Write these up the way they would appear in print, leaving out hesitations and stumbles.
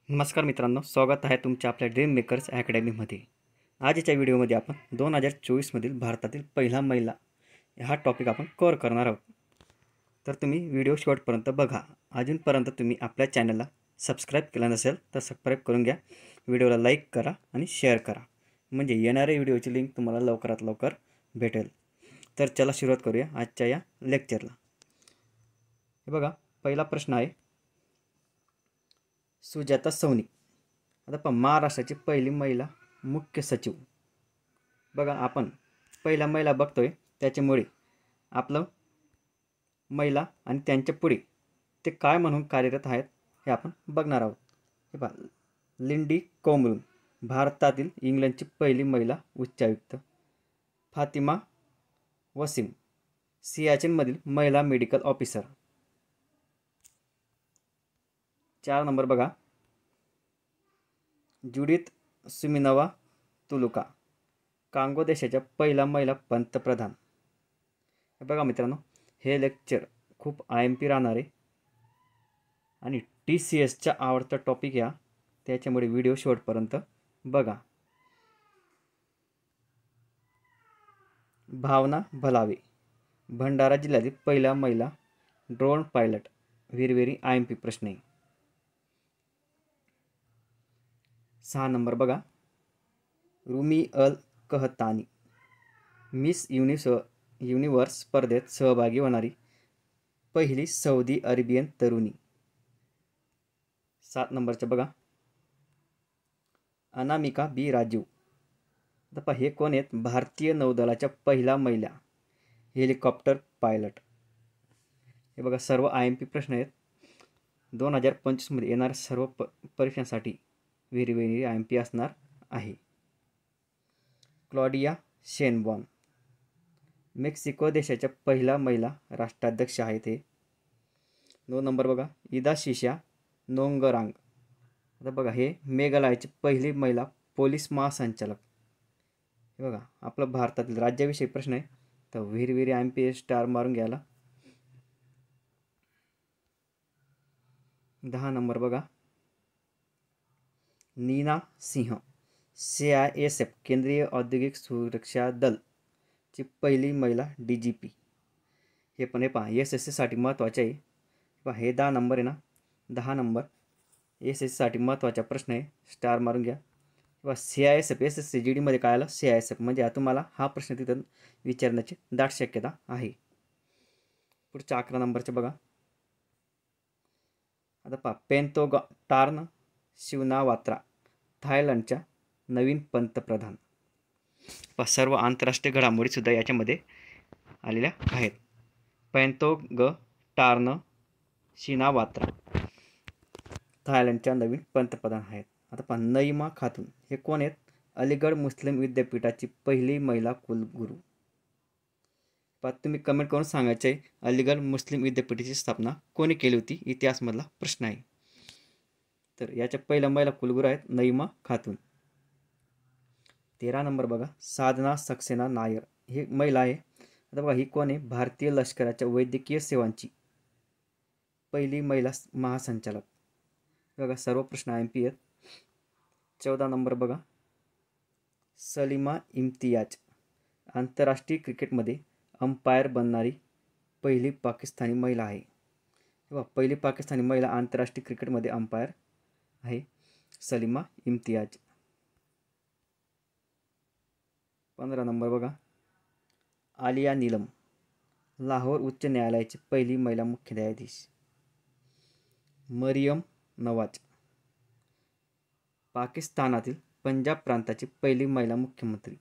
नमस्कार मित्रांनो, स्वागत आहे तुमच्या आपल्या ड्रीम मेकर्स अकॅडमीमध्ये। आजच्या व्हिडिओमध्ये आपण 2024 मधील भारतातील पहिला महिला हा टॉपिक आपण कव्हर करणार आहोत। तर तुम्ही व्हिडिओ शेवटपर्यंत बघा। अजूनपर्यंत तुम्ही आपल्या चॅनलला सबस्क्राईब केलं नसेल तर सबस्क्राईब करून घ्या, व्हिडिओला लाईक करा आणि शेअर करा, म्हणजे येणाऱ्या व्हिडिओची लिंक तुम्हाला लवकरात लवकर भेटेल। तर चला सुरुवात करूया आजच्या या लेक्चरला। हे बघा, पहिला प्रश्न आहे सुजाता सौनी। आता पण महाराष्ट्राची पहिली महिला मुख्य सचिव। बघा, आपण पहिला महिला बघतोय, त्याच्यामुळे आपलं महिला आणि त्यांच्या पुढे ते काय म्हणून कार्यरत आहेत हे आपण बघणार आहोत। हे पहा, लिंडी कोमरून, भारतातील इंग्लंडची पहिली महिला उच्चायुक्त। फातिमा वसीम, सियाचीनमधील महिला मेडिकल ऑफिसर। 4 नंबर बघा, जुडिथ सुमिनोवा तुलुका, कांगो देशाच्या पहिला महिला पंतप्रधान। बघा मित्रांनो, हे लेक्चर खूप IMP राहणार आहे आणि TCSचा आवडता टॉपिक या, त्याच्यामुळे व्हिडिओ शेवटपर्यंत बघा। भावना भलावे, भंडारा जिल्ह्यातील पहिला महिला ड्रोन पायलट। व्हेरी IMP प्रश्न आहे। 6 नंबर बघा, रुमी अल कहतानी, मिस युनिवर्स स्पर्धेत सहभागी होणारी पहिली सौदी अरेबियन तरुणी। 7 नंबरचं बघा, अनामिका बी राजीव। आता हे कोण आहेत? भारतीय नौदलाच्या पहिला महिला हेलिकॉप्टर पायलट। हे बघा, सर्व IMP प्रश्न आहेत 2025 मध्ये येणाऱ्या सर्व परीक्षांसाठी व्हेरी IMP असणार आहे। क्लॉडिया शेनबॉर्न, मेक्सिको देशाच्या पहिला महिला राष्ट्राध्यक्ष आहेत हे। 2 नंबर बघा, इदा शिशा नोंगरांग। आता बघा, हे मेघालयाची पहिली महिला पोलीस महासंचालक। हे बघा, आपलं भारतातील राज्याविषयी प्रश्न आहे, तर व्हेरी IMP स्टार मारून घ्यायला। 10 नंबर बघा, नीना सिंह, CISF केंद्रीय औद्योगिक सुरक्षा दल ची पहिली महिला DGP। हे पण हे पहा, SSC साठी महत्त्वाचे आहे। पहा, हे 10 नंबर आहे ना, 10 नंबर SSC साठी महत्त्वाचा प्रश्न आहे, स्टार मारून घ्या। किंवा CISF SSC GD मध्ये काय आलं? CISF म्हणजे तुम्हाला हा प्रश्न तिथं विचारण्याची दाट शक्यता आहे। पुढच्या 11 नंबरचे बघा, आता पहा, पेंतोटार्न शिवनावात्रा, थायलंडच्या नवीन पंतप्रधान। सर्व आंतरराष्ट्रीय घडामोडी सुद्धा याच्यामध्ये आलेल्या आहेत। पेंतोटार्न शिनावात्रा थायलंडच्या नवीन पंतप्रधान आहेत। आता पहा, नईमा खातून, हे कोण आहेत? अलीगढ मुस्लिम विद्यापीठाची पहिली महिला कुलगुरू। पहा, तुम्ही कमेंट करून सांगायचे अलीगढ मुस्लिम विद्यापीठाची स्थापना कोणी केली होती? इतिहासमधला प्रश्न आहे। तर याच्या पहिल्या महिला कुलगुरू आहेत नईमा खातून। 13 नंबर बघा, साधना सक्सेना नायर, ही महिला आहे। आता बघा, ही कोण आहे? भारतीय लष्कराच्या वैद्यकीय सेवांची पहिली महिला महासंचालक। बघा, सर्व प्रश्न IMP आहेत। 14 नंबर बघा, सलीमा इम्तियाज, आंतरराष्ट्रीय क्रिकेटमध्ये अंपायर बनणारी पहिली पाकिस्तानी महिला आहे। पहिली पाकिस्तानी महिला आंतरराष्ट्रीय क्रिकेटमध्ये अंपायर आहे सलीमा इम्तियाज। 15 नंबर बघा, आलिया नीलम, लाहोर उच्च न्यायालयाची पहिली महिला मुख्य न्यायाधीश। मरियम नवाज, पाकिस्तानातील पंजाब प्रांताची पहिली महिला मुख्यमंत्री।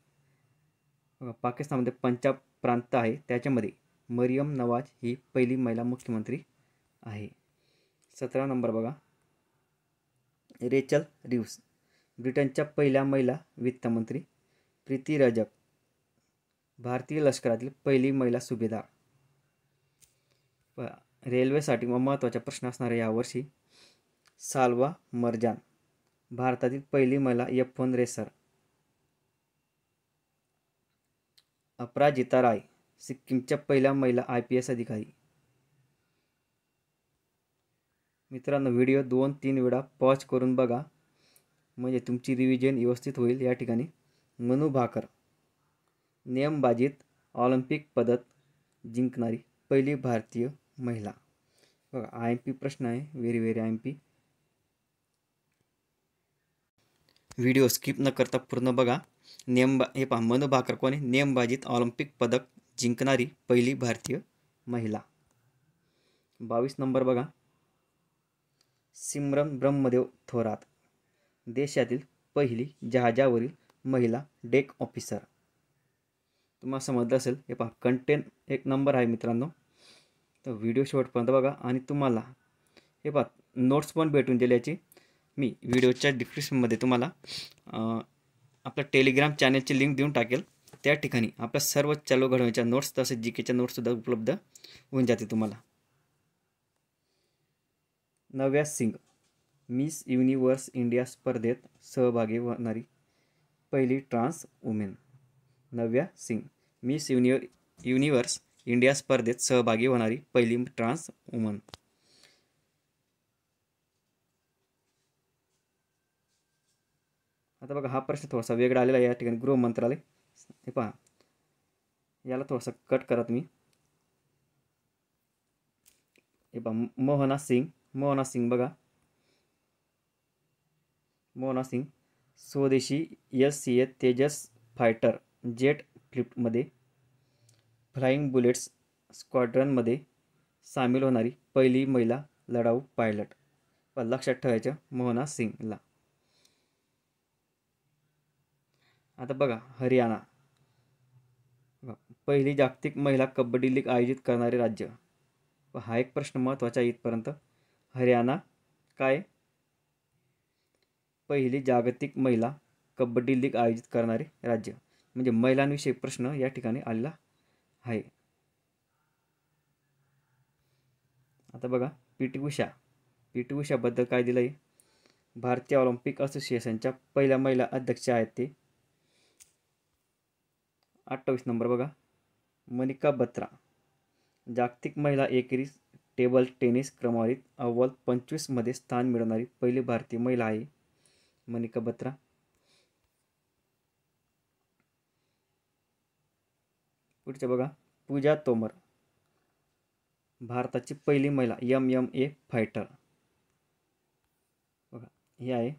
पाकिस्तानमध्ये पंजाब प्रांत आहे, त्याच्यामध्ये मरियम नवाज ही पहिली महिला मुख्यमंत्री आहे। 17 नंबर बघा, रेचल रिव्स, ब्रिटनच्या पहिल्या महिला वित्तमंत्री। प्रीती रजक, भारतीय लष्करातील पहिली महिला सुभेदार। रेल्वेसाठी महत्त्वाचा प्रश्न असणार आहे यावर्षी, साल्वा मरजान, भारतातील पहिली महिला F1 रेसर। अपराजिता राय, सिक्कीमच्या पहिल्या महिला IPS अधिकारी। मित्रांनो, व्हिडिओ 2-3 वेळा पॉज करून बघा, म्हणजे तुमची रिव्हिजन व्यवस्थित होईल. या ठिकाणी मनू भाकर नेमबाजीत ऑलिम्पिक पदक जिंकणारी पहिली भारतीय महिला. बघा, IMP प्रश्न आहे, व्हेरी IMP. व्हिडिओ स्किप न करता पूर्ण बघा. हे पहा, मनू भाकर कोण आहे? नेमबाजीत ऑलिम्पिक पदक जिंकणारी पहिली भारतीय महिला. 22 नंबर बघा, सिमरन ब्रह्मदेव थोरात देशातील पहिली जहाजावरील महिला डेक ऑफिसर. तुम्हाला समजलं असेल. हे पहा, कंटेंट एक नंबर आहे मित्रांनो. तर व्हिडिओ शेवटपर्यंत बघा. आणि तुम्हाला हे पहा, नोट्स पण भेटून दिली. याची मी व्हिडिओच्या डिस्क्रिप्शनमध्ये तुम्हाला आपल्या टेलिग्राम चॅनलची लिंक देऊन टाकेल. त्या ठिकाणी आपल्या सर्व चालू घडवण्याच्या नोट्स तसेच GKच्या नोट्ससुद्धा उपलब्ध होऊन जाते तुम्हाला. नव्या सिंग मिस युनिव्हर्स इंडिया स्पर्धेत सहभागी होणारी पहिली ट्रान्स वुमेन. नव्या सिंग मिस युनिव्हर्स इंडिया स्पर्धेत सहभागी होणारी पहिली ट्रान्स वुमन. आता बघा, हा प्रश्न थोडासा वेगळा आलेला आहे. या ठिकाणी गृह मंत्रालय. हे पहा, याला थोडासा कट करा तुम्ही. हे पहा, मोहना सिंग बघा, मोहना सिंग स्वदेशी SCA Tejas fighter jet फ्लीटमध्ये flying bullets स्क्वॉड्रनमध्ये सामील होणारी पहिली महिला लढाऊ पायलट. लक्षात ठेवायचं मोहना सिंगला. आता बघा, हरियाणा पहिली जागतिक महिला कबड्डी लीग आयोजित करणारे राज्य. हा एक प्रश्न महत्त्वाचा आहे इथपर्यंत. हरियाणा काय? पहिली जागतिक महिला कबड्डी लीग आयोजित करणारे राज्य. म्हणजे महिलांविषयी प्रश्न या ठिकाणी आलेला आहे. आता बघा, PT उषाबद्दल काय दिलं आहे? भारतीय ऑलिम्पिक असोसिएशनच्या पहिल्या महिला अध्यक्ष आहेत ते. 28 नंबर बघा, मनिका बत्रा जागतिक महिला एकेरी टेबल टेनिस क्रमवारीत अव्वल 25 मध्ये स्थान मिळवणारी पहिली भारतीय महिला आहे मनिका बत्रा. पुढचे बघा, पूजा तोमर भारताची पहिली महिला MMA फायटर. बघा, हे आहे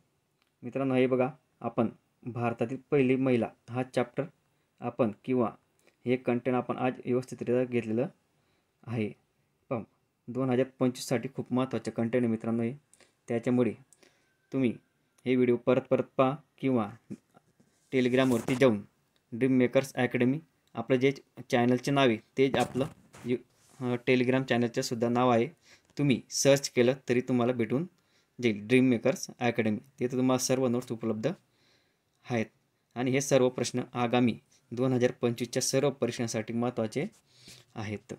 मित्रांनो. हे बघा, आपण भारतातील पहिली महिला हा चॅप्टर आपण किंवा हे कंटेंट आपण आज व्यवस्थितरित्या घेतलेलं आहे. पण 2025साठी खूप महत्त्वाचं कंटेंट आहे मित्रांनो हे. त्याच्यामुळे तुम्ही हे व्हिडिओ परत पहा किंवा टेलिग्रामवरती जाऊन ड्रीम मेकर्स अकॅडमी आपलं जे चॅनलचे नाव आहे तेच आपलं टेलिग्राम चॅनलचं सुद्धा नाव आहे. तुम्ही सर्च केलं तरी तुम्हाला भेटून जाईल ड्रीम मेकर्स अकॅडमी. तिथे तुम्हाला सर्व नोट्स उपलब्ध आहेत. आणि हे सर्व प्रश्न आगामी 2025च्या सर्व परीक्षांसाठी महत्त्वाचे आहेत.